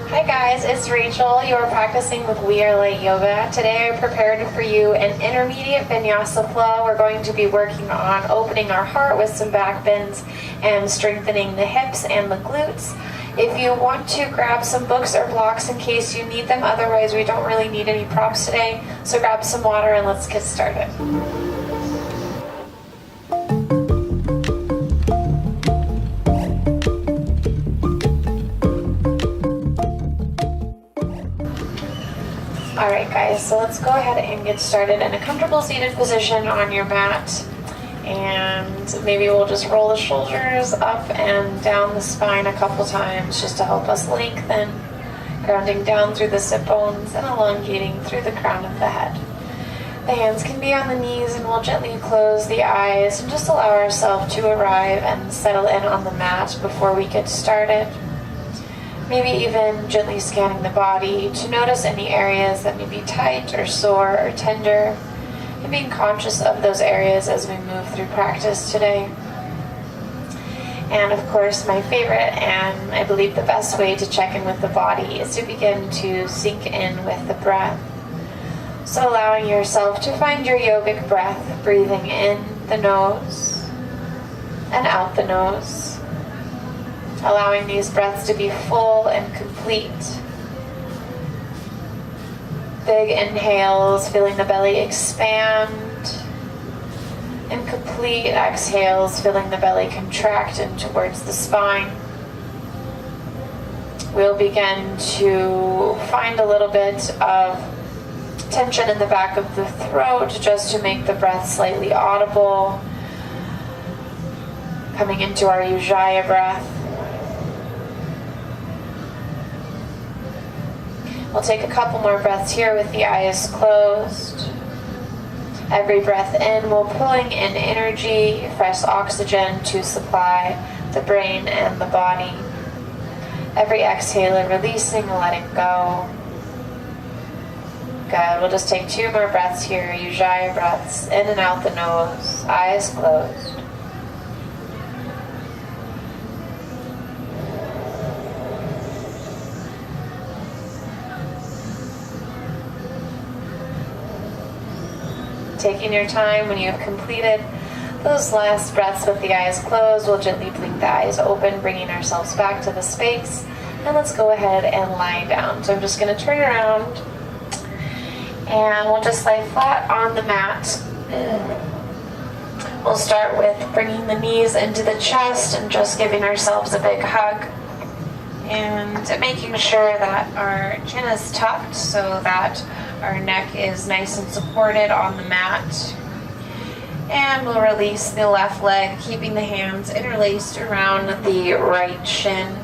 Hi guys, it's Rachel. You're practicing with We Are Light Yoga. Today I prepared for you an intermediate Vinyasa flow. We're going to be working on opening our heart with some back bends and strengthening the hips and the glutes. If you want to grab some books or blocks in case you need them, otherwise we don't really need any props today. So grab some water and let's get started. Alright guys, so let's go ahead and get started in a comfortable seated position on your mat. And maybe we'll just roll the shoulders up and down the spine a couple times just to help us lengthen, grounding down through the sit bones and elongating through the crown of the head. The hands can be on the knees and we'll gently close the eyes and just allow ourselves to arrive and settle in on the mat before we get started. Maybe even gently scanning the body to notice any areas that may be tight or sore or tender, and being conscious of those areas as we move through practice today. And of course, my favorite and I believe the best way to check in with the body is to begin to sink in with the breath. So allowing yourself to find your yogic breath, breathing in the nose and out the nose. Allowing these breaths to be full and complete. Big inhales, feeling the belly expand. And complete exhales, feeling the belly contract in towards the spine. We'll begin to find a little bit of tension in the back of the throat just to make the breath slightly audible. Coming into our Ujjayi breath. We'll take a couple more breaths here with the eyes closed. Every breath in, we're pulling in energy, fresh oxygen to supply the brain and the body. Every exhale, releasing, letting go. Good. We'll just take 2 more breaths here, Ujjayi breaths, in and out the nose, eyes closed. Taking your time when you have completed those last breaths with the eyes closed, we'll gently blink the eyes open, bringing ourselves back to the space. And let's go ahead and lie down. So I'm just going to turn around and we'll just lie flat on the mat. We'll start with bringing the knees into the chest and just giving ourselves a big hug. And making sure that our chin is tucked so that our neck is nice and supported on the mat. And we'll release the left leg, keeping the hands interlaced around the right shin.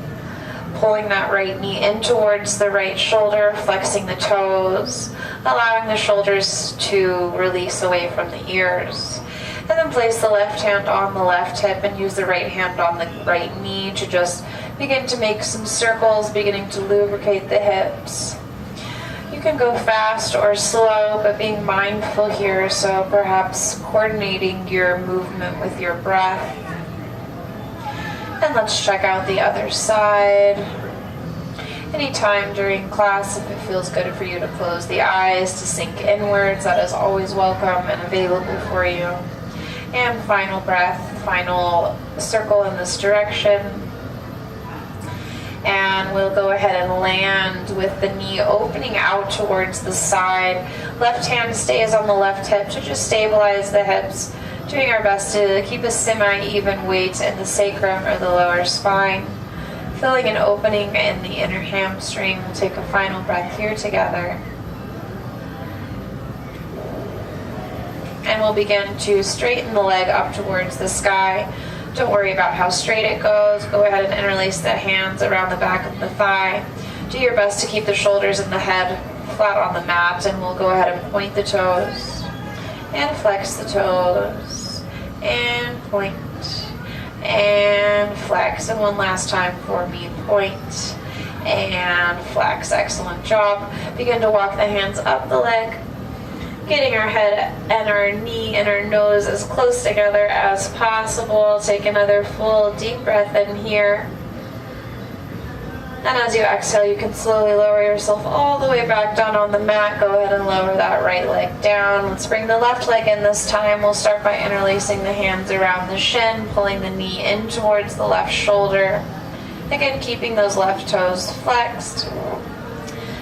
Pulling that right knee in towards the right shoulder, flexing the toes, allowing the shoulders to release away from the ears. And then place the left hand on the left hip and use the right hand on the right knee to just begin to make some circles, beginning to lubricate the hips. You can go fast or slow, but being mindful here, so perhaps coordinating your movement with your breath. And let's check out the other side. Anytime during class, if it feels good for you to close the eyes, to sink inwards, that is always welcome and available for you. And final breath, final circle in this direction. And we'll go ahead and land with the knee opening out towards the side. Left hand stays on the left hip to just stabilize the hips. Doing our best to keep a semi-even weight in the sacrum or the lower spine. Filling an opening in the inner hamstring. We'll take a final breath here together. And we'll begin to straighten the leg up towards the sky. Don't worry about how straight it goes. Go ahead and interlace the hands around the back of the thigh. Do your best to keep the shoulders and the head flat on the mat, and we'll go ahead and point the toes. And flex the toes. And point. And flex. And one last time for me. Point. And flex. Excellent job. Begin to walk the hands up the leg. Getting our head and our knee and our nose as close together as possible. Take another full deep breath in here. And as you exhale, you can slowly lower yourself all the way back down on the mat. Go ahead and lower that right leg down. Let's bring the left leg in this time. We'll start by interlacing the hands around the shin, pulling the knee in towards the left shoulder. Again, keeping those left toes flexed.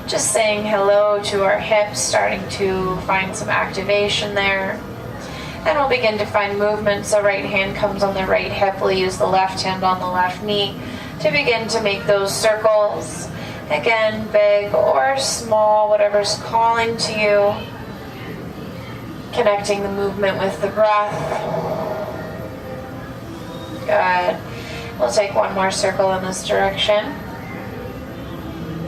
Just saying hello to our hips, starting to find some activation there. And we'll begin to find movement. So right hand comes on the right hip. We'll use the left hand on the left knee to begin to make those circles. Again, big or small, whatever's calling to you. Connecting the movement with the breath. Good. We'll take one more circle in this direction.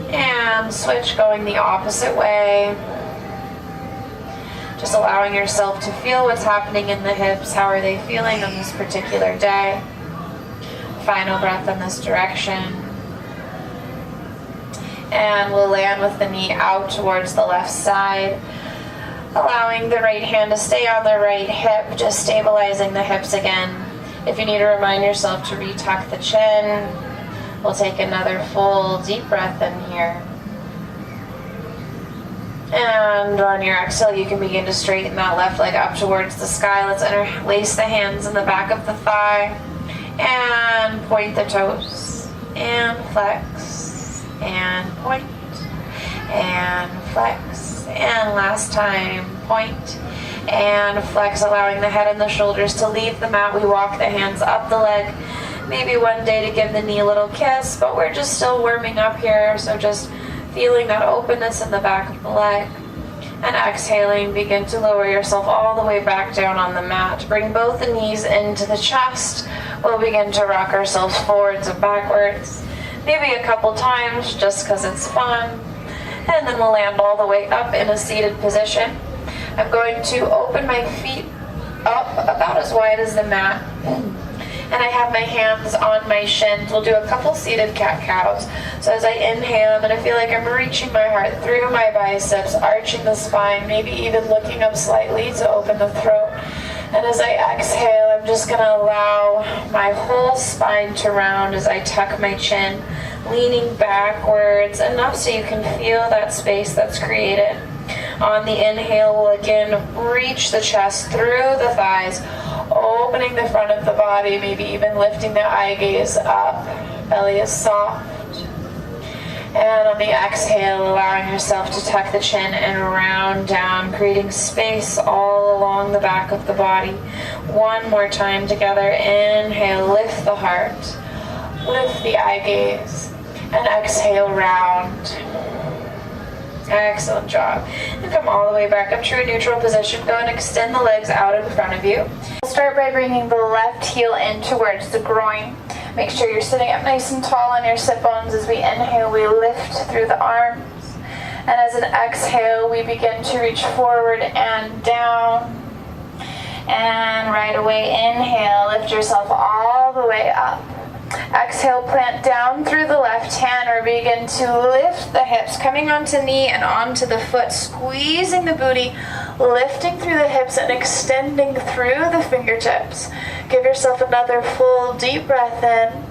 And switch, going the opposite way. Just allowing yourself to feel what's happening in the hips. How are they feeling on this particular day? Final breath in this direction. And we'll land with the knee out towards the left side. Allowing the right hand to stay on the right hip, just stabilizing the hips again. If you need to remind yourself to retuck the chin, we'll take another full deep breath in here. And on your exhale, you can begin to straighten that left leg up towards the sky. Let's interlace the hands in the back of the thigh. And point the toes. And flex. And point. And flex. And last time, point. And flex, allowing the head and the shoulders to leave the mat. We walk the hands up the leg. Maybe one day to give the knee a little kiss, but we're just still warming up here. So just feeling that openness in the back of the leg. And exhaling, begin to lower yourself all the way back down on the mat. Bring both the knees into the chest. We'll begin to rock ourselves forwards and backwards. Maybe a couple times just because it's fun. And then we'll land all the way up in a seated position. I'm going to open my feet up about as wide as the mat. And I have my hands on my shins. We'll do a couple seated cat-cows. So as I inhale, I'm going to feel like I'm reaching my heart through my biceps, arching the spine, maybe even looking up slightly to open the throat. And as I exhale, I'm just going to allow my whole spine to round as I tuck my chin, leaning backwards enough so you can feel that space that's created. On the inhale, we'll again reach the chest through the thighs, opening the front of the body, maybe even lifting the eye gaze up. Belly is soft. And on the exhale, allowing yourself to tuck the chin and round down, creating space all along the back of the body. One more time together. Inhale, lift the heart, lift the eye gaze, and exhale, round. Excellent job. And come all the way back up to a neutral position. Go and extend the legs out in front of you. We'll start by bringing the left heel in towards the groin. Make sure you're sitting up nice and tall on your sit bones. As we inhale, we lift through the arms. And as an exhale, we begin to reach forward and down. And right away, inhale, lift yourself all the way up. Exhale, plant down through the left hand or begin to lift the hips, coming onto knee and onto the foot, squeezing the booty, lifting through the hips and extending through the fingertips. Give yourself another full deep breath in.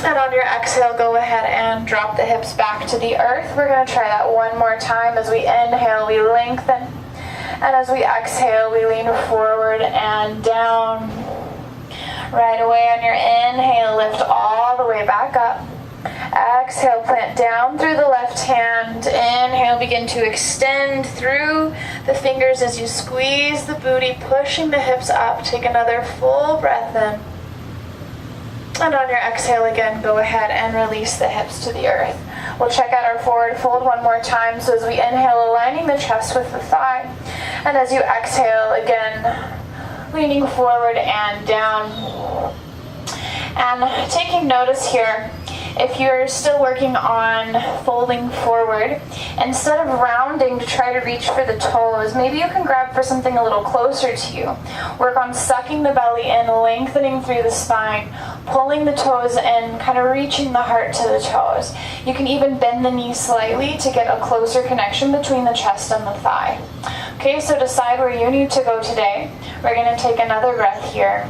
And on your exhale, go ahead and drop the hips back to the earth. We're going to try that one more time. As we inhale, we lengthen. And as we exhale, we lean forward and down. Right away on your inhale, lift all the way back up. Exhale, plant down through the left hand. Inhale, begin to extend through the fingers as you squeeze the booty, pushing the hips up. Take another full breath in. And on your exhale again, go ahead and release the hips to the earth. We'll check out our forward fold one more time. So as we inhale, aligning the chest with the thigh. And as you exhale, again, leaning forward and down. And taking notice here, if you're still working on folding forward, instead of rounding to try to reach for the toes, maybe you can grab for something a little closer to you. Work on sucking the belly in, lengthening through the spine, pulling the toes in, kind of reaching the heart to the toes. You can even bend the knee slightly to get a closer connection between the chest and the thigh. Okay, so decide where you need to go today. We're going to take another breath here.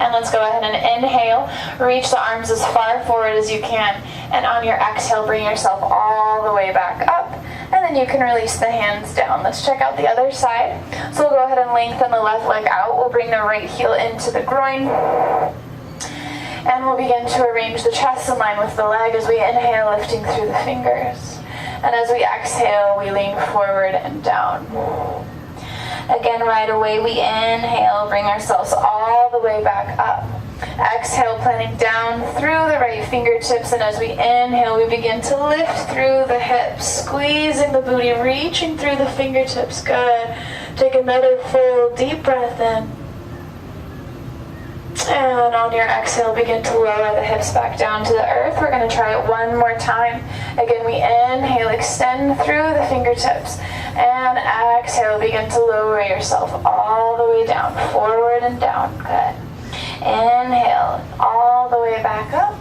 And let's go ahead and inhale. Reach the arms as far forward as you can. And on your exhale, bring yourself all the way back up. And then you can release the hands down. Let's check out the other side. So we'll go ahead and lengthen the left leg out. We'll bring the right heel into the groin. And we'll begin to arrange the chest in line with the leg as we inhale, lifting through the fingers. And as we exhale, we lean forward and down. Again, right away, we inhale, bring ourselves all the way back up. Exhale, planting down through the right fingertips. And as we inhale, we begin to lift through the hips, squeezing the booty, reaching through the fingertips. Good. Take another full deep breath in. And on your exhale, begin to lower the hips back down to the earth. We're going to try it one more time. Again, we inhale, extend through the fingertips. And exhale, begin to lower yourself all the way down, forward and down. Good. Inhale, all the way back up.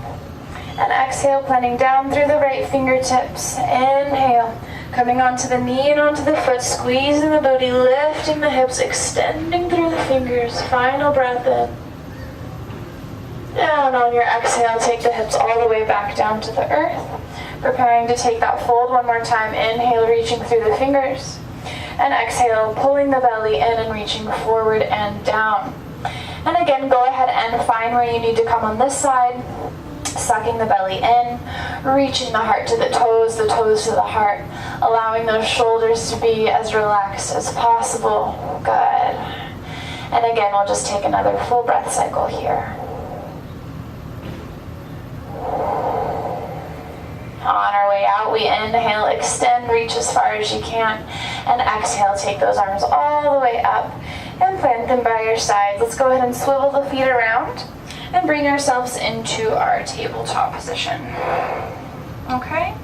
And exhale, planting down through the right fingertips. Inhale, coming onto the knee and onto the foot, squeezing the booty, lifting the hips, extending through the fingers. Final breath in. And on your exhale, take the hips all the way back down to the earth. Preparing to take that fold one more time. Inhale, reaching through the fingers. And exhale, pulling the belly in and reaching forward and down. And again, go ahead and find where you need to come on this side. Sucking the belly in, reaching the heart to the toes to the heart. Allowing those shoulders to be as relaxed as possible. Good. And again, we'll just take another full breath cycle here. On our way out, we inhale, extend, reach as far as you can, and exhale, take those arms all the way up and plant them by your sides. Let's go ahead and swivel the feet around and bring ourselves into our tabletop position. Okay?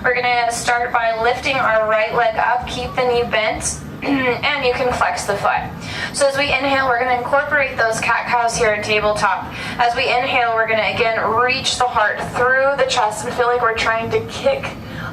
We're going to start by lifting our right leg up, keep the knee bent, and you can flex the foot. So as we inhale, we're going to incorporate those cat-cows here in tabletop. As we inhale, we're going to again reach the heart through the chest and feel like we're trying to kick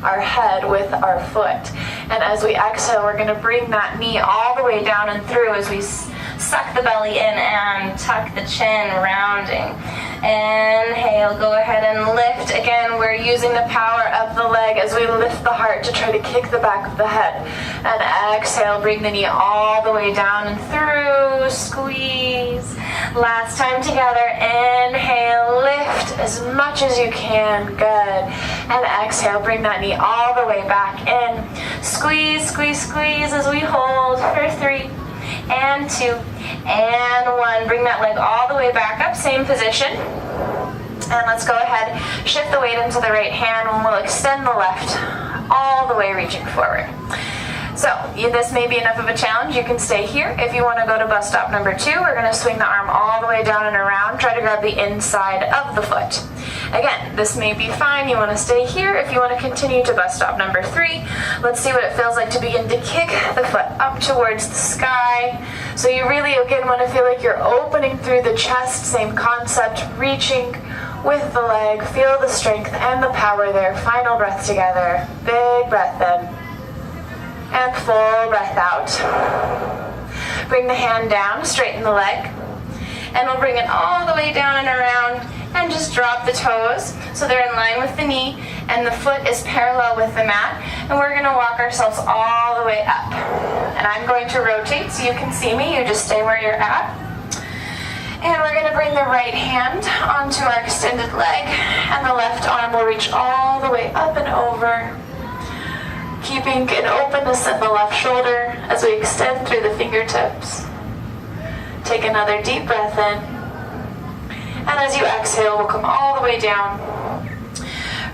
our head with our foot. And as we exhale, we're going to bring that knee all the way down and through as we suck the belly in and tuck the chin, rounding. Inhale, go ahead and lift. Again, we're using the power of the leg as we lift the heart to try to kick the back of the head. And exhale, bring the knee all the way down and through, squeeze. Last time together, inhale, lift as much as you can, good. And exhale, bring that knee all the way back in. Squeeze, squeeze, squeeze as we hold for 3 and 2 and 1. Bring that leg all the way back up, same position. And let's go ahead, shift the weight into the right hand, and we'll extend the left all the way, reaching forward. So this may be enough of a challenge. You can stay here. If you want to go to bus stop number 2, we're going to swing the arm all the way down and around. Try to grab the inside of the foot. Again, this may be fine. You want to stay here. If you want to continue to bus stop number 3, let's see what it feels like to begin to kick the foot up towards the sky. So you really, again, want to feel like you're opening through the chest. Same concept, reaching with the leg. Feel the strength and the power there. Final breath together. Big breath in. And full breath out. Bring the hand down, straighten the leg. And we'll bring it all the way down and around and just drop the toes so they're in line with the knee and the foot is parallel with the mat. And we're going to walk ourselves all the way up. And I'm going to rotate so you can see me. You just stay where you're at. And we're going to bring the right hand onto our extended leg and the left arm will reach all the way up and over. Keeping an openness in the left shoulder as we extend through the fingertips. Take another deep breath in. And as you exhale, we'll come all the way down.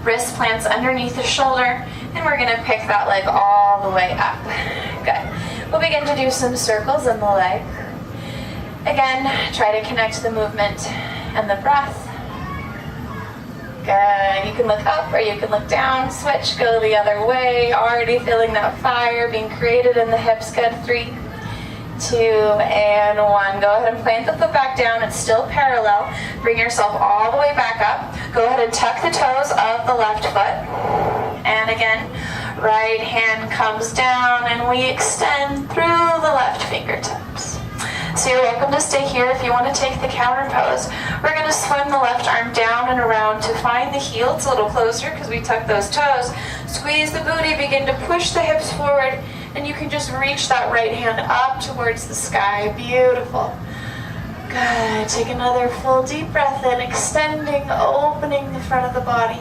Wrist plants underneath the shoulder. And we're going to pick that leg all the way up. Good. We'll begin to do some circles in the leg. Again, try to connect the movement and the breath. Good. You can look up or you can look down. Switch, go the other way. Already feeling that fire being created in the hips. Good. 3, 2, and 1. Go ahead and plant the foot back down. It's still parallel. Bring yourself all the way back up. Go ahead and tuck the toes of the left foot. And again, right hand comes down and we extend through the left fingertips. So you're welcome to stay here if you want to take the counter pose. We're going to swim the left arm down and around to find the heel. It's a little closer because we tuck those toes. Squeeze the booty, begin to push the hips forward, and you can just reach that right hand up towards the sky. Beautiful. Good. Take another full deep breath in, extending, opening the front of the body.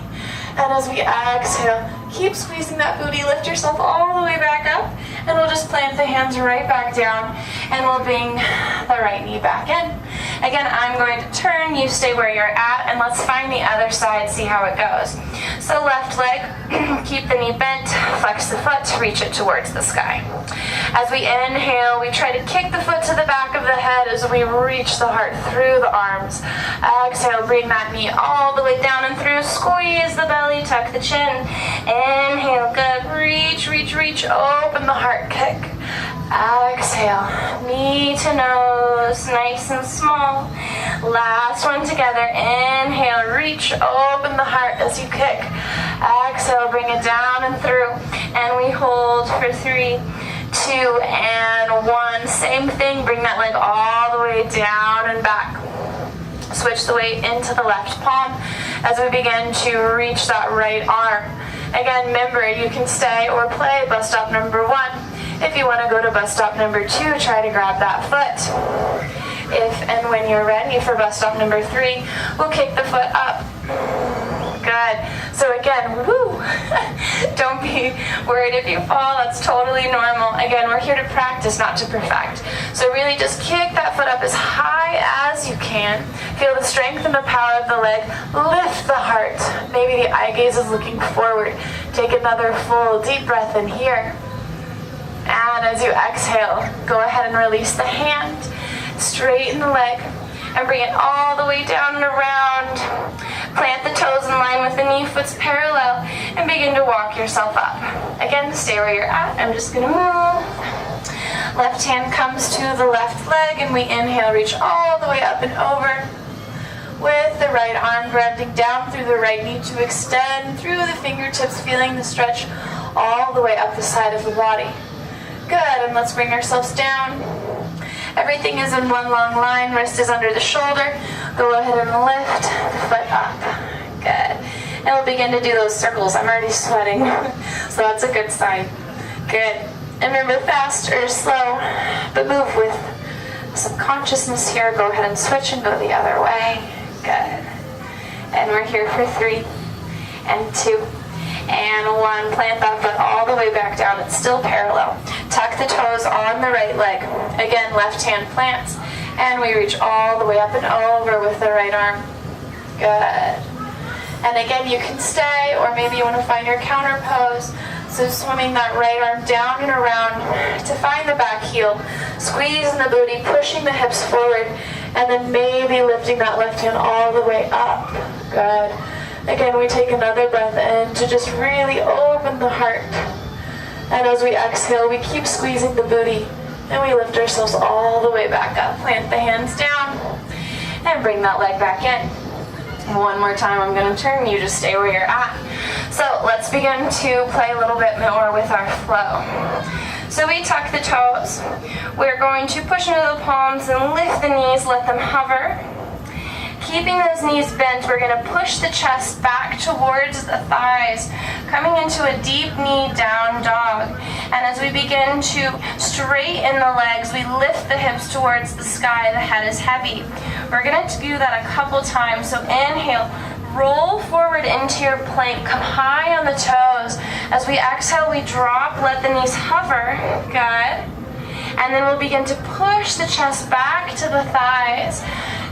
And as we exhale, keep squeezing that booty, lift yourself all the way back up, and we'll just plant the hands right back down, and we'll bring the right knee back in. Again, I'm going to turn, you stay where you're at, and let's find the other side, see how it goes. So left leg, keep the knee bent, flex the foot, reach it towards the sky. As we inhale, we try to kick the foot to the back of the head as we reach the heart through the arms. Exhale, bring that knee all the way down and through, squeeze the belly, tuck the chin. Inhale, good, reach, reach, reach, open the heart, kick. Exhale, knee to nose, nice and small. Last one together, inhale, reach, open the heart as you kick. Exhale, bring it down and through, and we hold for 3, 2, and 1. Same thing, bring that leg all the way down and back. Switch the weight into the left palm as we begin to reach that right arm. Again, remember, you can stay or play bus stop number 1. If you want to go to bus stop number 2, try to grab that foot. If and when you're ready for bus stop number 3, we'll kick the foot up. Good. So again, woo! Don't be worried if you fall. That's totally normal. Again, we're here to practice, not to perfect. So really just kick that foot up as high as you can. Feel the strength and the power of the leg. Lift the heart. Maybe the eye gaze is looking forward. Take another full deep breath in here. And as you exhale, go ahead and release the hand. Straighten the leg and bring it all the way down and around. Plant the toes in line with the knee, foot's parallel, and begin to walk yourself up. Again, stay where you're at. I'm just gonna move. Left hand comes to the left leg, and we inhale, reach all the way up and over. With the right arm grounding down through the right knee to extend through the fingertips, feeling the stretch all the way up the side of the body. Good, and let's bring ourselves down. Everything is in one long line, wrist is under the shoulder. Go ahead and lift the foot up. Good. And we'll begin to do those circles. I'm already sweating, so that's a good sign. Good. And remember, fast or slow, but move with some consciousness here. Go ahead and switch and go the other way. Good. And we're here for 3 and 2. And 1, plant that foot all the way back down. It's still parallel. Tuck the toes on the right leg. Again, left hand plants. And we reach all the way up and over with the right arm. Good. And again, you can stay, or maybe you want to find your counter pose. So swimming that right arm down and around to find the back heel. Squeezing the booty, pushing the hips forward, and then maybe lifting that left hand all the way up. Good. Again, we take another breath in to just really open the heart. And as we exhale, we keep squeezing the booty, and we lift ourselves all the way back up. Plant the hands down, and bring that leg back in. One more time, I'm going to turn. You just stay where you're at. So let's begin to play a little bit more with our flow. So we tuck the toes. We're going to push into the palms and lift the knees, let them hover. Keeping those knees bent, we're going to push the chest back towards the thighs, coming into a deep knee down dog. And as we begin to straighten the legs, we lift the hips towards the sky, the head is heavy. We're going to do that a couple times. So inhale, roll forward into your plank, come high on the toes. As we exhale, we drop, let the knees hover. Good. And then we'll begin to push the chest back to the thighs.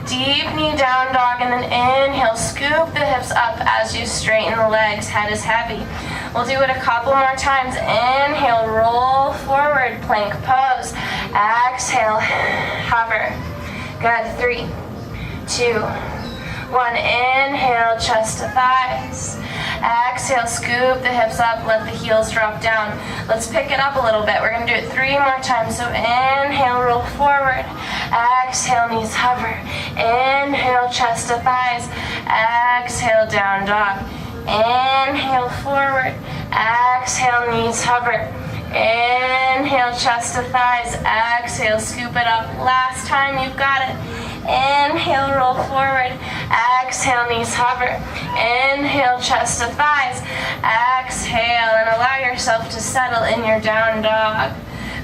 Deep knee down dog, and then inhale, scoop the hips up as you straighten the legs, head is heavy. We'll do it a couple more times. Inhale, roll forward, plank pose. Exhale, hover. Good, 3, 2, 1. Inhale, chest to thighs. Exhale, scoop the hips up, let the heels drop down. Let's pick it up a little bit. We're going to do it 3 more times. So inhale, roll forward. Exhale, knees hover. Inhale, chest to thighs. Exhale, down dog. Inhale, forward. Exhale, knees hover. Inhale, chest to thighs. Exhale, scoop it up. Last time, you've got it. Inhale, roll forward. Exhale, knees hover. Inhale, chest to thighs. Exhale, and allow yourself to settle in your down dog.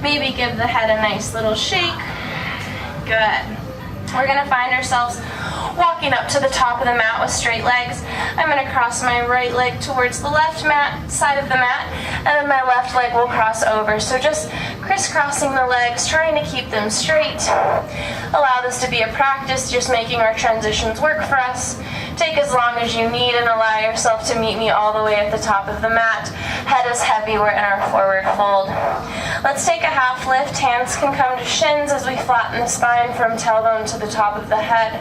Maybe give the head a nice little shake. Good. We're gonna find ourselves walking up to the top of the mat with straight legs. I'm gonna cross my right leg towards the left side of the mat, and then my left leg will cross over. So just crisscrossing the legs, trying to keep them straight. Allow this to be a practice, just making our transitions work for us. Take as long as you need and allow yourself to meet me all the way at the top of the mat. Head is heavy, we're in our forward fold. Let's take a half lift. Hands can come to shins as we flatten the spine from tailbone to the top of the head.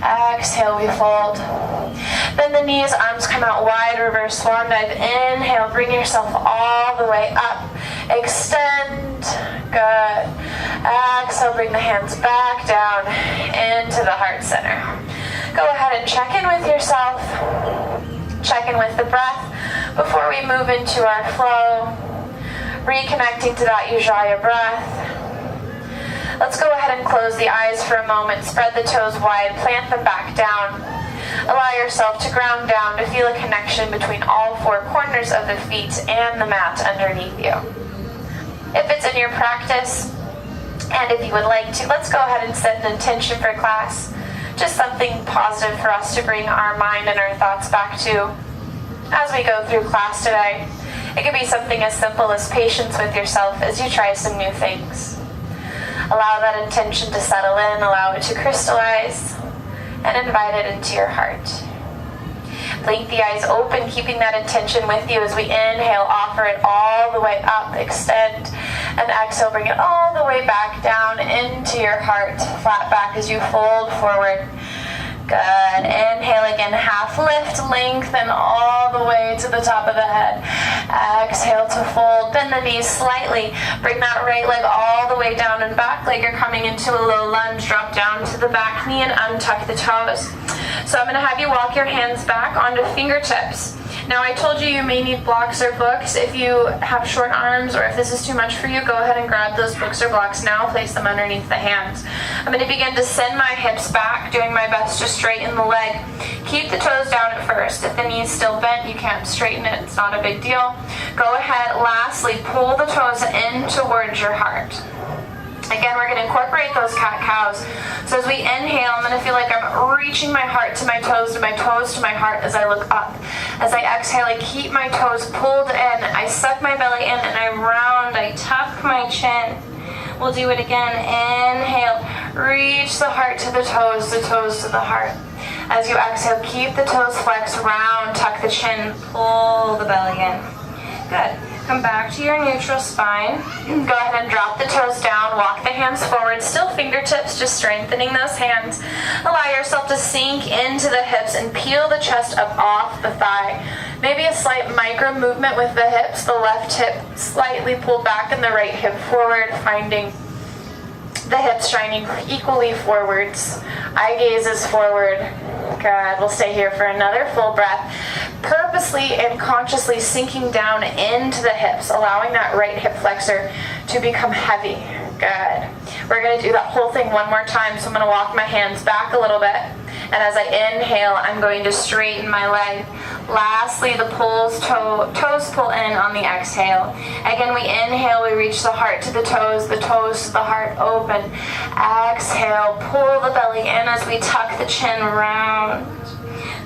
Exhale, we fold. Bend the knees, arms come out wide, reverse swan dive. Inhale, bring yourself all the way up. Extend, good. Exhale, bring the hands back down into the heart center. Go ahead and check in with yourself. Check in with the breath before we move into our flow. Reconnecting to that Ujjayi breath. Let's go ahead and close the eyes for a moment. Spread the toes wide, plant them back down. Allow yourself to ground down to feel a connection between all four corners of the feet and the mat underneath you. If it's in your practice, and if you would like to, let's go ahead and set an intention for class. Just something positive for us to bring our mind and our thoughts back to as we go through class today. It could be something as simple as patience with yourself as you try some new things. Allow that intention to settle in, allow it to crystallize, and invite it into your heart. Blink the eyes open, keeping that intention with you as we inhale, offer it all the way up, extend, and exhale, bring it all the way back down into your heart. Flat back as you fold forward. Good. Inhale again, half lift, lengthen all the way to the top of the head. Exhale to fold, bend the knees slightly. Bring that right leg all the way down and back like you're coming into a low lunge. Drop down to the back knee and untuck the toes. So I'm going to have you walk your hands back onto fingertips. Now I told you you may need blocks or books. If you have short arms or if this is too much for you, go ahead and grab those books or blocks now. Place them underneath the hands. I'm going to begin to send my hips back, doing my best to straighten the leg. Keep the toes down at first. If the knee's still bent, you can't straighten it. It's not a big deal. Go ahead. Lastly, pull the toes in towards your heart. Again, we're going to incorporate those cat-cows. So as we inhale, I'm going to feel like I'm reaching my heart to my toes to my heart as I look up. As I exhale, I keep my toes pulled in. I suck my belly in and I round. I tuck my chin. We'll do it again. Inhale. Reach the heart to the toes to the heart. As you exhale, keep the toes flexed, round, tuck the chin, pull the belly in. Good. Come back to your neutral spine. Go ahead and drop the toes down. Walk the hands forward. Still fingertips, just strengthening those hands. Allow yourself to sink into the hips and peel the chest up off the thigh. Maybe a slight micro movement with the hips. The left hip slightly pulled back and the right hip forward, finding the hips shining equally forwards. Eye gaze is forward. Good. We'll stay here for another full breath. Purposely and consciously sinking down into the hips, allowing that right hip flexor to become heavy. Good. We're going to do that whole thing one more time. So I'm going to walk my hands back a little bit. And as I inhale, I'm going to straighten my leg. Lastly, the toes pull in on the exhale. Again, we inhale, we reach the heart to the toes to the heart, open. Exhale, pull the belly in as we tuck the chin round.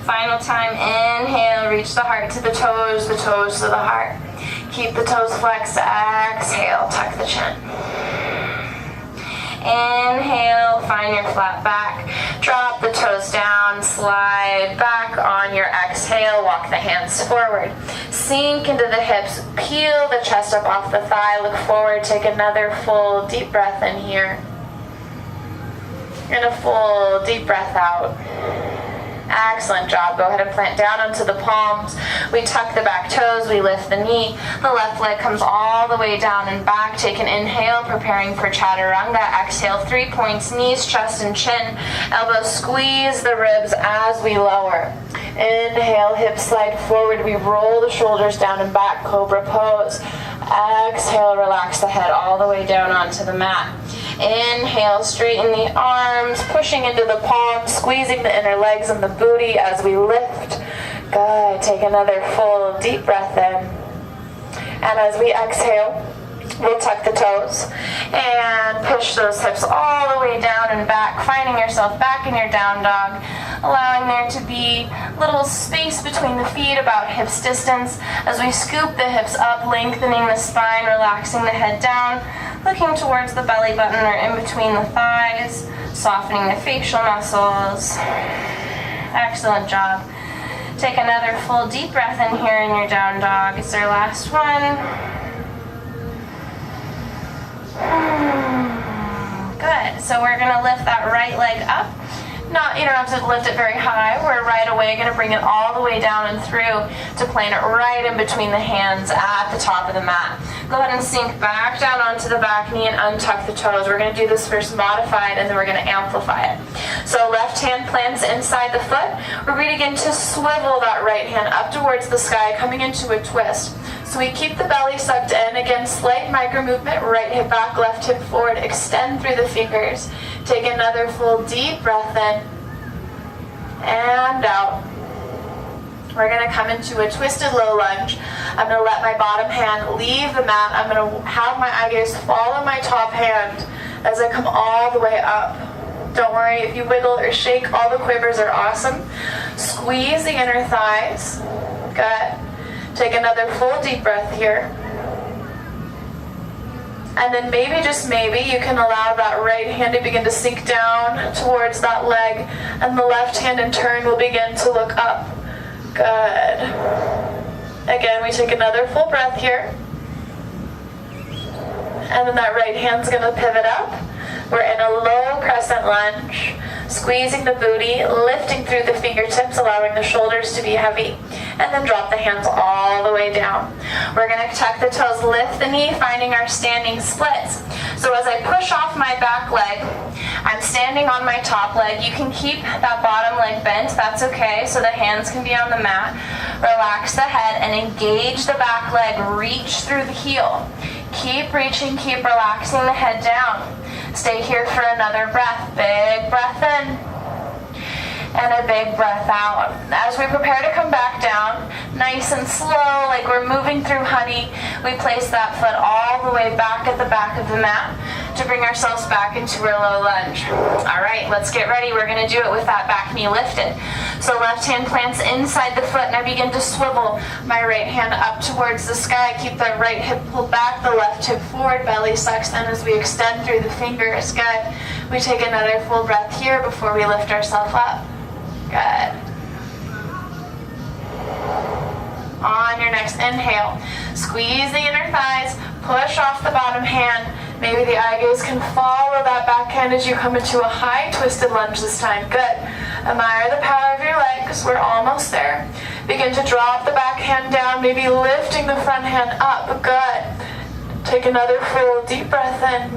Final time, inhale, reach the heart to the toes to the heart. Keep the toes flexed, exhale, tuck the chin. Inhale, find your flat back. Drop the toes down, slide back on your exhale, walk the hands forward. Sink into the hips, peel the chest up off the thigh, look forward, take another full deep breath in here. And a full deep breath out. Excellent job. Go ahead and plant down onto the palms. We tuck the back toes. We lift the knee. The left leg comes all the way down and back. Take an inhale, preparing for chaturanga. Exhale, 3 points, knees, chest, and chin. Elbows squeeze the ribs as we lower. Inhale, hips slide forward. We roll the shoulders down and back, cobra pose. Exhale, relax the head all the way down onto the mat. Inhale, straighten the arms, pushing into the palms, squeezing the inner legs and the booty as we lift. Good. Take another full deep breath in. And as we exhale, we'll tuck the toes and push those hips all the way down and back, finding yourself back in your down dog, allowing there to be little space between the feet, about hips distance, as we scoop the hips up, lengthening the spine, relaxing the head down, looking towards the belly button or in between the thighs, softening the facial muscles. Excellent job. Take another full deep breath in here in your down dog. It's our last one. Good. So we're going to lift that right leg up. You don't have to lift it very high. We're right away going to bring it all the way down and through to plant it right in between the hands at the top of the mat. Go ahead and sink back down onto the back knee and untuck the toes. We're going to do this first modified and then we're going to amplify it. So left hand plants inside the foot. We're going to begin to swivel that right hand up towards the sky, coming into a twist. So we keep the belly sucked in. Again, slight micro movement. Right hip back, left hip forward. Extend through the fingers. Take another full deep breath in and out. We're going to come into a twisted low lunge. I'm going to let my bottom hand leave the mat. I'm going to have my eye gaze follow my top hand as I come all the way up. Don't worry if you wiggle or shake. All the quivers are awesome. Squeeze the inner thighs. Good. Take another full deep breath here. And then maybe, just maybe, you can allow that right hand to begin to sink down towards that leg, and the left hand in turn will begin to look up. Good. Again, we take another full breath here. And then that right hand's going to pivot up. We're in a low crescent lunge, squeezing the booty, lifting through the fingertips, allowing the shoulders to be heavy, and then drop the hands all the way down. We're going to tuck the toes, lift the knee, finding our standing splits. So as I push off my back leg, I'm standing on my top leg. You can keep that bottom leg bent, that's okay, so the hands can be on the mat. Relax the head and engage the back leg, reach through the heel. Keep reaching, keep relaxing the head down. Stay here for another breath. Big breath in and a big breath out. As we prepare to come back down, nice and slow, like we're moving through honey, we place that foot all the way back at the back of the mat to bring ourselves back into our low lunge. All right, let's get ready. We're going to do it with that back knee lifted. So left hand plants inside the foot, and I begin to swivel my right hand up towards the sky. Keep the right hip pulled back, the left hip forward, belly sucks in as we extend through the fingers. Good. We take another full breath here before we lift ourselves up. Good. On your next inhale, squeeze the inner thighs, push off the bottom hand. Maybe the eye gaze can follow that back hand as you come into a high twisted lunge this time. Good. Admire the power of your legs. We're almost there. Begin to drop the back hand down, maybe lifting the front hand up. Good. Take another full deep breath in.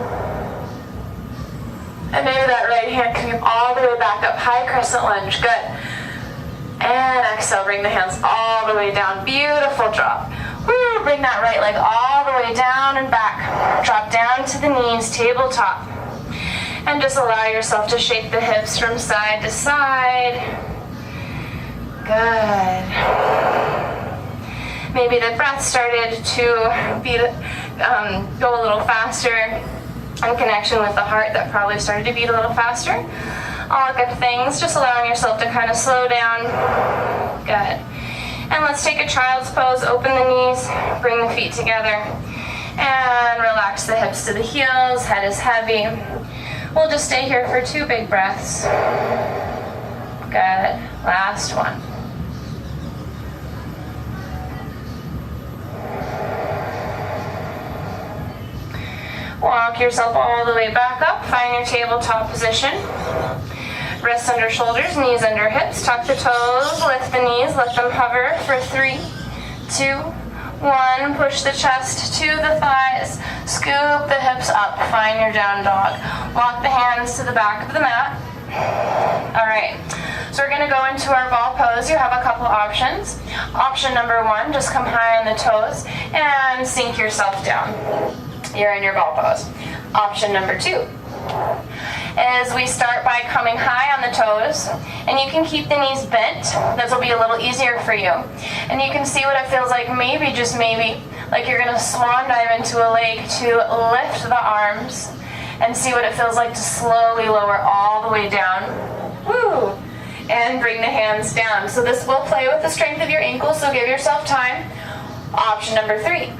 And maybe that right hand can come all the way back up, high crescent lunge. Good. And exhale, bring the hands all the way down. Beautiful drop. Woo, bring that right leg all the way down and back. Drop down to the knees, tabletop. And just allow yourself to shake the hips from side to side. Good. Maybe the breath started to go a little faster. In connection with the heart, that probably started to beat a little faster. All good things, just allowing yourself to kind of slow down. Good. And let's take a child's pose, open the knees, bring the feet together, and relax the hips to the heels, head is heavy. We'll just stay here for 2 big breaths. Good, last one. Walk yourself all the way back up. Find your tabletop position. Wrists under shoulders, knees under hips. Tuck the toes, lift the knees, let them hover for 3, 2, 1. Push the chest to the thighs. Scoop the hips up. Find your down dog. Walk the hands to the back of the mat. All right. So we're gonna go into our ball pose. You have a couple options. Option number one, just come high on the toes and sink yourself down. You're in your ball pose. Option number two is we start by coming high on the toes, and you can keep the knees bent. This will be a little easier for you. And you can see what it feels like, maybe, just maybe, like you're gonna swan dive into a lake to lift the arms and see what it feels like to slowly lower all the way down. Woo! And bring the hands down. So this will play with the strength of your ankles, so give yourself time. Option number three.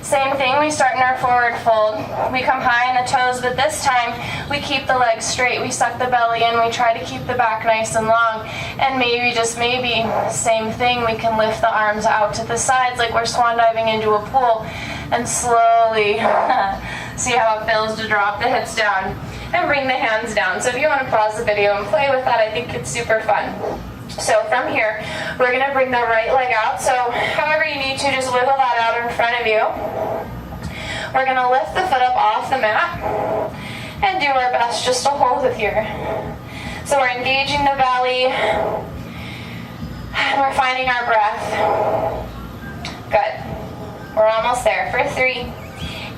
Same thing, we start in our forward fold. We come high on the toes, but this time we keep the legs straight. We suck the belly in, we try to keep the back nice and long. And maybe, just maybe, same thing, we can lift the arms out to the sides like we're swan diving into a pool. And slowly, see how it feels to drop the hips down and bring the hands down. So if you want to pause the video and play with that, I think it's super fun. So from here, we're going to bring the right leg out. So however you need to, just wiggle that out in front of you. We're going to lift the foot up off the mat and do our best just to hold it here. So we're engaging the belly and we're finding our breath. Good. We're almost there for 3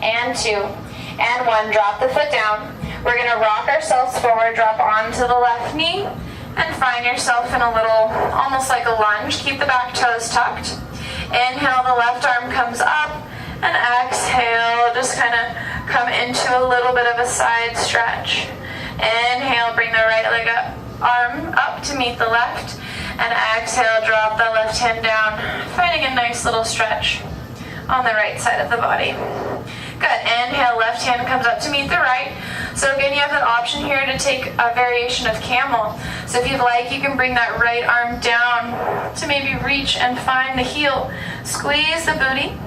and 2 and 1. Drop the foot down. We're going to rock ourselves forward, drop onto the left knee, and find yourself in a little, almost like a lunge. Keep the back toes tucked. Inhale, the left arm comes up, and exhale, just kind of come into a little bit of a side stretch. Inhale, bring the right leg up, arm up to meet the left, and exhale, drop the left hand down, finding a nice little stretch on the right side of the body. Good. Inhale, left hand comes up to meet the right. So again, you have the option here to take a variation of camel. So if you'd like, you can bring that right arm down to maybe reach and find the heel. Squeeze the booty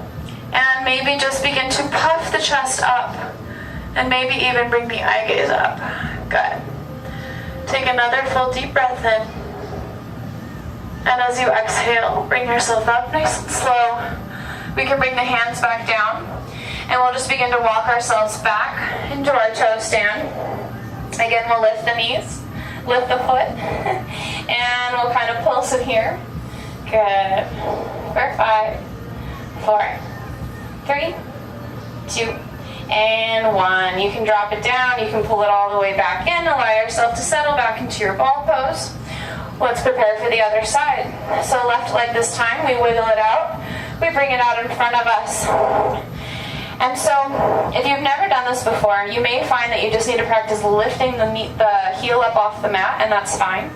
and maybe just begin to puff the chest up and maybe even bring the eye gaze up. Good. Take another full deep breath in. And as you exhale, bring yourself up nice and slow. We can bring the hands back down. And we'll just begin to walk ourselves back into our toe stand. Again, we'll lift the knees, lift the foot, and we'll kind of pulse it here. Good. For 5, 4, 3, 2, and 1. You can drop it down, you can pull it all the way back in, allow yourself to settle back into your ball pose. Let's prepare for the other side. So left leg this time, we wiggle it out, we bring it out in front of us. And so, if you've never done this before, you may find that you just need to practice lifting the heel up off the mat, and that's fine.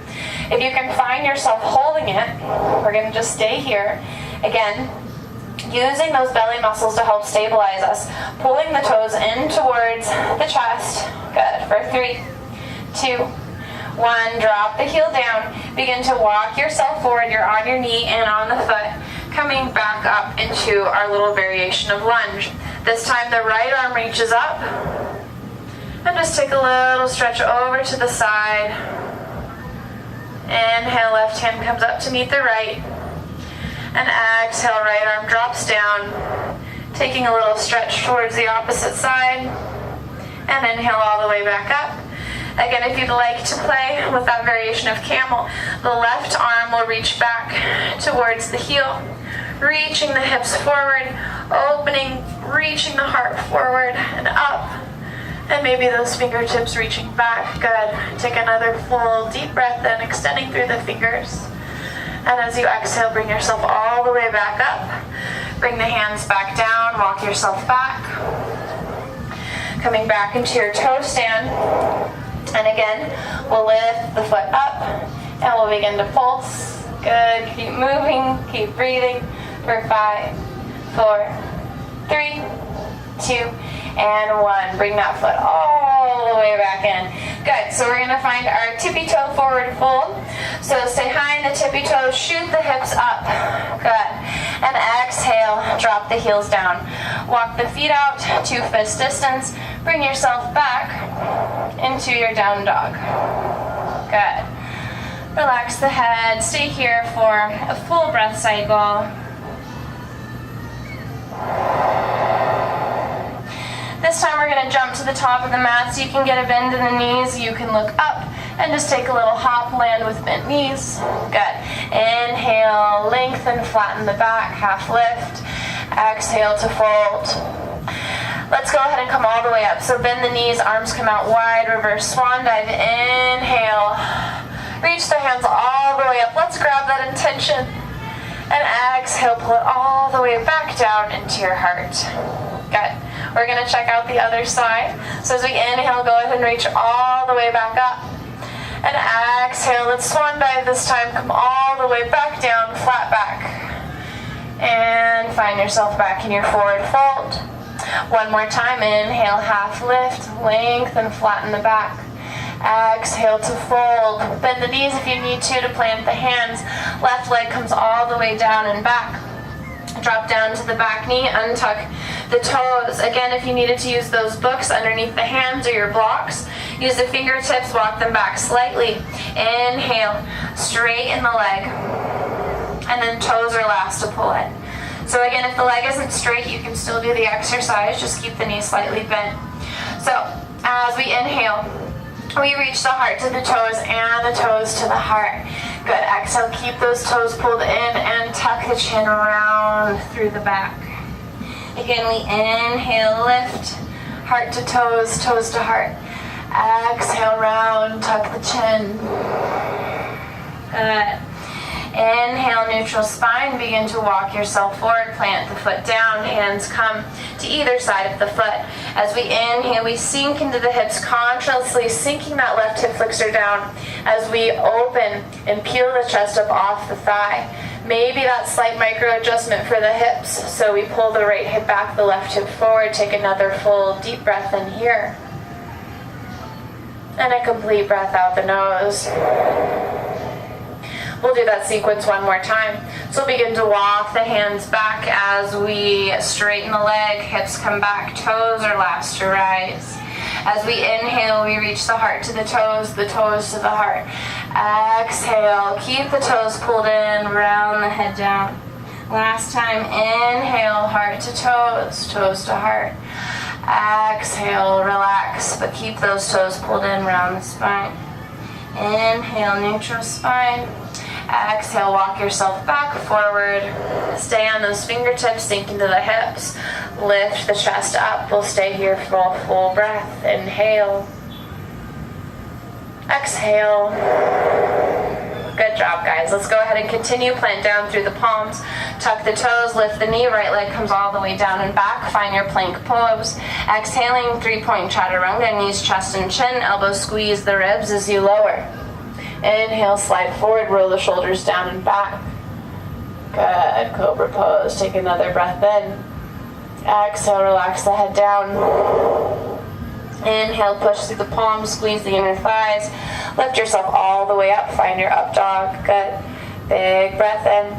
If you can find yourself holding it, we're going to just stay here. Again, using those belly muscles to help stabilize us. Pulling the toes in towards the chest. Good. For 3, 2, 1. Drop the heel down. Begin to walk yourself forward. You're on your knee and on the foot. Coming back up into our little variation of lunge. This time the right arm reaches up. And just take a little stretch over to the side. Inhale, left hand comes up to meet the right. And exhale, right arm drops down. Taking a little stretch towards the opposite side. And inhale all the way back up. Again, if you'd like to play with that variation of camel, the left arm will reach back towards the heel, reaching the hips forward, opening, reaching the heart forward and up, and maybe those fingertips reaching back. Good. Take another full deep breath in, extending through the fingers. And as you exhale, bring yourself all the way back up. Bring the hands back down, walk yourself back. Coming back into your toe stand. And again, we'll lift the foot up and we'll begin to pulse. Good. Keep moving, keep breathing for 5, 4, 3, 2, and 1. Bring that foot all the way back in. Good. So we're going to find our tippy toe forward fold. So stay high in the tippy toes, shoot the hips up. Good. And exhale, drop the heels down. Walk the feet out 2 fist distance. Bring yourself back into your down dog. Good. Relax the head. Stay here for a full breath cycle. This time we're going to jump to the top of the mat so you can get a bend in the knees. You can look up And just take a little hop, land with bent knees. Good. Inhale, lengthen, flatten the back, half lift. Exhale to fold. Let's go ahead and come all the way up. So bend the knees, arms come out wide, reverse swan dive. Inhale. Reach the hands all the way up. Let's grab that intention. And exhale, pull it all the way back down into your heart. Good. We're going to check out the other side. So as we inhale, go ahead and reach all the way back up. And exhale, let's swan dive this time. Come all the way back down, flat back. And find yourself back in your forward fold. One more time. Inhale, half lift, lengthen, flatten the back. Exhale to fold. Bend the knees if you need to plant the hands. Left leg comes all the way down and back. Drop down to the back knee, untuck the toes. Again, if you needed to use those books underneath the hands or your blocks, use the fingertips, walk them back slightly. Inhale, straighten the leg. And then toes are last to pull it. So again, if the leg isn't straight, you can still do the exercise. Just keep the knees slightly bent. So as we inhale, we reach the heart to the toes and the toes to the heart. Good. Exhale, keep those toes pulled in and tuck the chin around through the back. Again, we inhale, lift, heart to toes, toes to heart. Exhale, round, tuck the chin. Good. Inhale, neutral spine, begin to walk yourself forward, plant the foot down, hands come to either side of the foot. As we inhale, we sink into the hips, consciously sinking that left hip flexor down as we open and peel the chest up off the thigh. Maybe that slight micro adjustment for the hips, so we pull the right hip back, the left hip forward, take another full deep breath in here. And a complete breath out the nose. We'll do that sequence one more time. So begin to walk the hands back as we straighten the leg, hips come back, toes are last to rise. As we inhale, we reach the heart to the toes to the heart. Exhale, keep the toes pulled in, round the head down. Last time, inhale, heart to toes, toes to heart. Exhale, relax, but keep those toes pulled in, round the spine. Inhale, neutral spine. Exhale, walk yourself back, forward. Stay on those fingertips, sink into the hips. Lift the chest up. We'll stay here for a full breath. Inhale. Exhale. Good job, guys. Let's go ahead and continue. Plant down through the palms. Tuck the toes, lift the knee. Right leg comes all the way down and back. Find your plank pose. Exhaling, 3-point chaturanga. Knees, chest, and chin. Elbows squeeze the ribs as you lower. Inhale, slide forward, roll the shoulders down and back. Good, cobra pose. Take another breath in. Exhale, relax the head down. Inhale, push through the palms, squeeze the inner thighs. Lift yourself all the way up, find your up dog. Good, big breath in.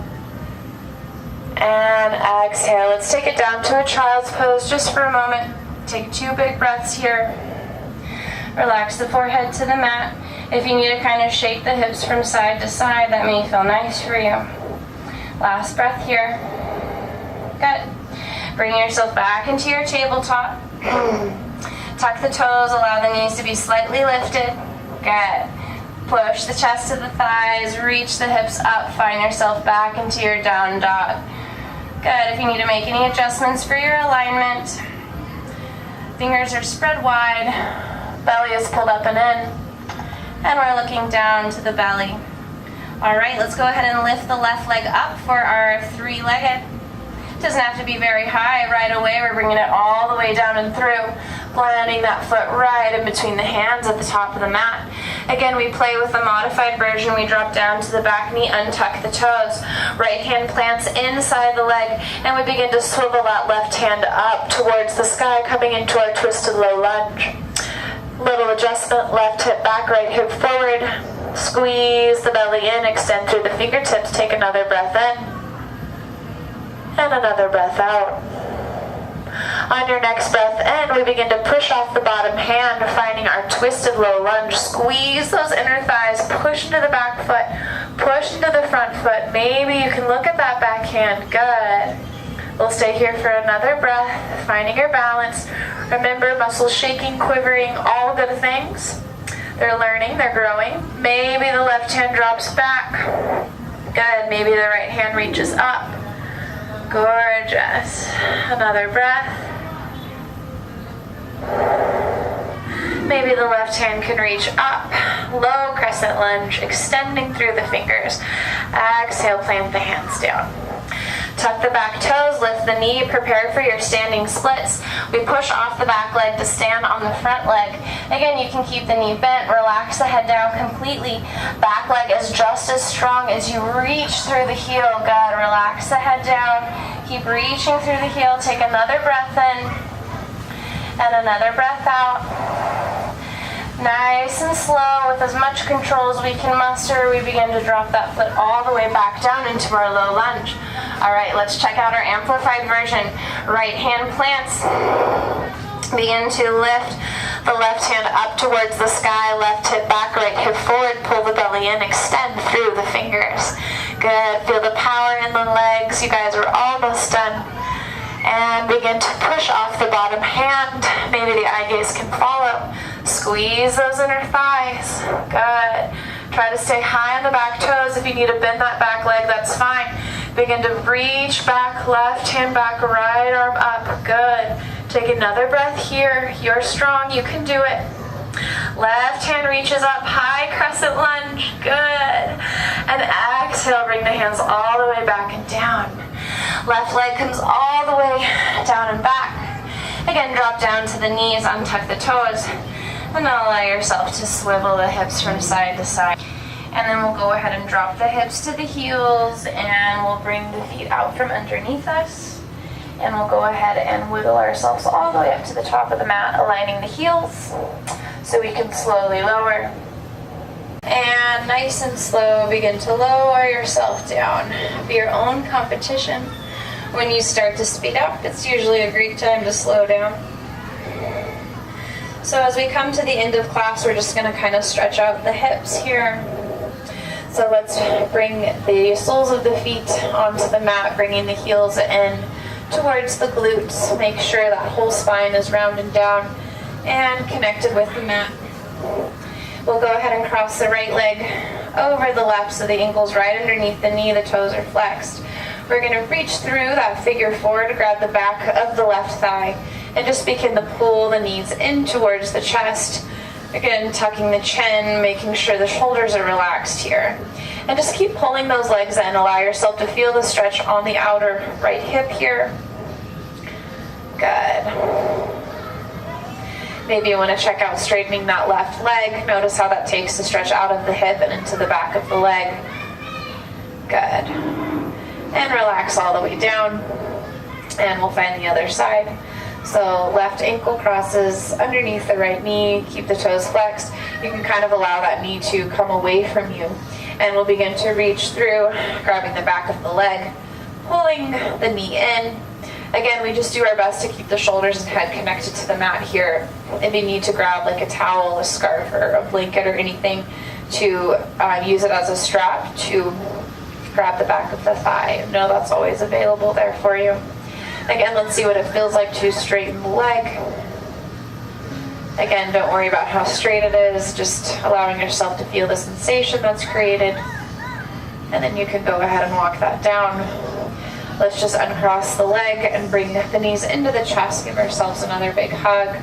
And exhale, let's take it down to a child's pose just for a moment. Take 2 big breaths here. Relax the forehead to the mat. If you need to kind of shake the hips from side to side, that may feel nice for you. Last breath here. Good. Bring yourself back into your tabletop. Tuck the toes, allow the knees to be slightly lifted. Good. Push the chest to the thighs, reach the hips up, find yourself back into your down dog. Good. If you need to make any adjustments for your alignment, fingers are spread wide, belly is pulled up and in. And we're looking down to the belly. All right, let's go ahead and lift the left leg up for our 3-legged. Doesn't have to be very high right away. We're bringing it all the way down and through, planting that foot right in between the hands at the top of the mat. Again, we play with the modified version. We drop down to the back knee, untuck the toes. Right hand plants inside the leg, and we begin to swivel that left hand up towards the sky, coming into our twisted low lunge. Little adjustment, left hip back, right hip forward. Squeeze the belly in, extend through the fingertips. Take another breath in. And another breath out. On your next breath in, we begin to push off the bottom hand, finding our twisted low lunge. Squeeze those inner thighs, push into the back foot, push into the front foot. Maybe you can look at that back hand. Good. We'll stay here for another breath, finding your balance. Remember, muscles shaking, quivering, all good things. They're learning, they're growing. Maybe the left hand drops back. Good, maybe the right hand reaches up. Gorgeous. Another breath. Maybe the left hand can reach up. Low crescent lunge, extending through the fingers. Exhale, plant the hands down. Tuck the back toes, lift the knee, prepare for your standing splits. We push off the back leg to stand on the front leg. Again, you can keep the knee bent, relax the head down completely. Back leg is just as strong as you reach through the heel. Good, relax the head down. Keep reaching through the heel. Take another breath in and another breath out. Nice and slow, with as much control as we can muster, we begin to drop that foot all the way back down into our low lunge. All right, let's check out our amplified version. Right hand plants. Begin to lift the left hand up towards the sky, left hip back, right hip forward, pull the belly in, extend through the fingers. Good, feel the power in the legs. You guys are almost done. And begin to push off the bottom hand. Maybe the eye gaze can follow. Squeeze those inner thighs. Good. Try to stay high on the back toes. If you need to bend that back leg, that's fine. Begin to reach back, left hand back, right arm up. Good. Take another breath here. You're strong. You can do it. Left hand reaches up, high crescent lunge. Good. And exhale, bring the hands all the way back and down. Left leg comes all the way down and back. Again, drop down to the knees, untuck the toes, and then allow yourself to swivel the hips from side to side. And then we'll go ahead and drop the hips to the heels, and we'll bring the feet out from underneath us. And we'll go ahead and wiggle ourselves all the way up to the top of the mat, aligning the heels so we can slowly lower. And nice and slow, begin to lower yourself down. Be your own competition. When you start to speed up, it's usually a great time to slow down. So as we come to the end of class, we're just going to kind of stretch out the hips here. So let's bring the soles of the feet onto the mat, bringing the heels in towards the glutes. Make sure that whole spine is rounded down and connected with the mat. We'll go ahead and cross the right leg over the left so the ankle's right underneath the knee, the toes are flexed. We're going to reach through that figure four to grab the back of the left thigh and just begin to pull the knees in towards the chest. Again, tucking the chin, making sure the shoulders are relaxed here. And just keep pulling those legs in. Allow yourself to feel the stretch on the outer right hip here. Good. Maybe you want to check out straightening that left leg. Notice how that takes the stretch out of the hip and into the back of the leg. Good. And relax all the way down. And we'll find the other side. So left ankle crosses underneath the right knee. Keep the toes flexed. You can kind of allow that knee to come away from you. And we'll begin to reach through, grabbing the back of the leg, pulling the knee in. Again, we just do our best to keep the shoulders and head connected to the mat here. If you need to grab like a towel, a scarf, or a blanket or anything to use it as a strap to grab the back of the thigh, know that's always available there for you. Again, let's see what it feels like to straighten the leg. Again, don't worry about how straight it is, just allowing yourself to feel the sensation that's created. And then you can go ahead and walk that down. Let's just uncross the leg and bring the knees into the chest. Give ourselves another big hug.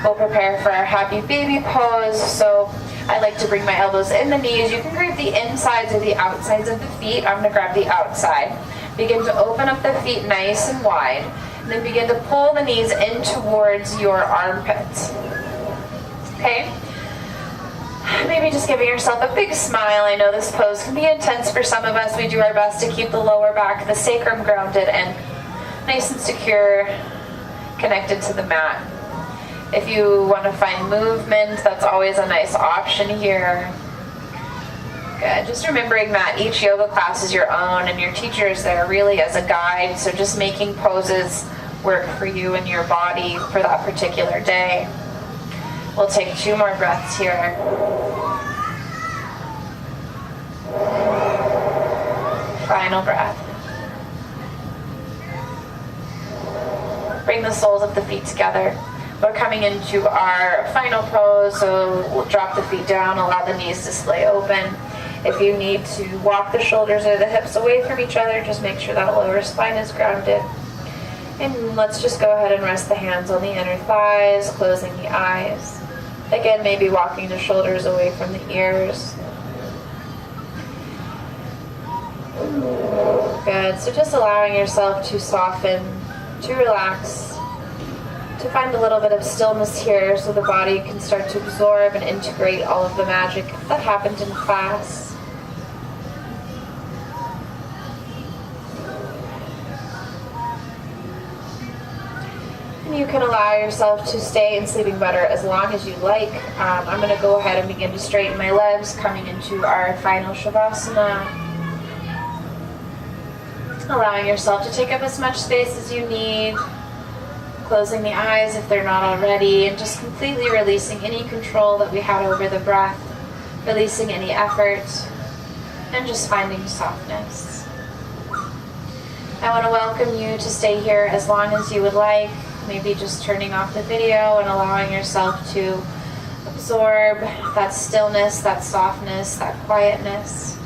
We'll prepare for our happy baby pose. So I like to bring my elbows in the knees. You can grab the insides or the outsides of the feet. I'm going to grab the outside. Begin to open up the feet nice and wide. And then begin to pull the knees in towards your armpits. Okay? Maybe just giving yourself a big smile. I know this pose can be intense for some of us. We do our best to keep the lower back, the sacrum grounded and nice and secure, connected to the mat. If you want to find movement, that's always a nice option here. Good. Just remembering that each yoga class is your own and your teacher is there really as a guide. So just making poses work for you and your body for that particular day. We'll take 2 more breaths here. Final breath. Bring the soles of the feet together. We're coming into our final pose, so we'll drop the feet down, allow the knees to splay open. If you need to walk the shoulders or the hips away from each other, just make sure that lower spine is grounded. And let's just go ahead and rest the hands on the inner thighs, closing the eyes. Again, maybe walking the shoulders away from the ears. Good. So just allowing yourself to soften, to relax, to find a little bit of stillness here so the body can start to absorb and integrate all of the magic that happened in class. And you can allow yourself to stay in sleeping better as long as you like. I'm going to go ahead and begin to straighten my legs, coming into our final Shavasana. Allowing yourself to take up as much space as you need. Closing the eyes if they're not already, and just completely releasing any control that we had over the breath, releasing any effort, and just finding softness. I want to welcome you to stay here as long as you would like, maybe just turning off the video and allowing yourself to absorb that stillness, that softness, that quietness,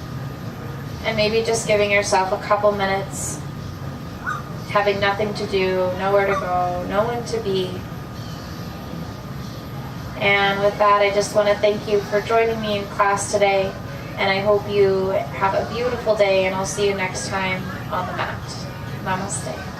and maybe just giving yourself a couple minutes having nothing to do, nowhere to go, no one to be. And with that, I just want to thank you for joining me in class today, and I hope you have a beautiful day, and I'll see you next time on the mat. Namaste.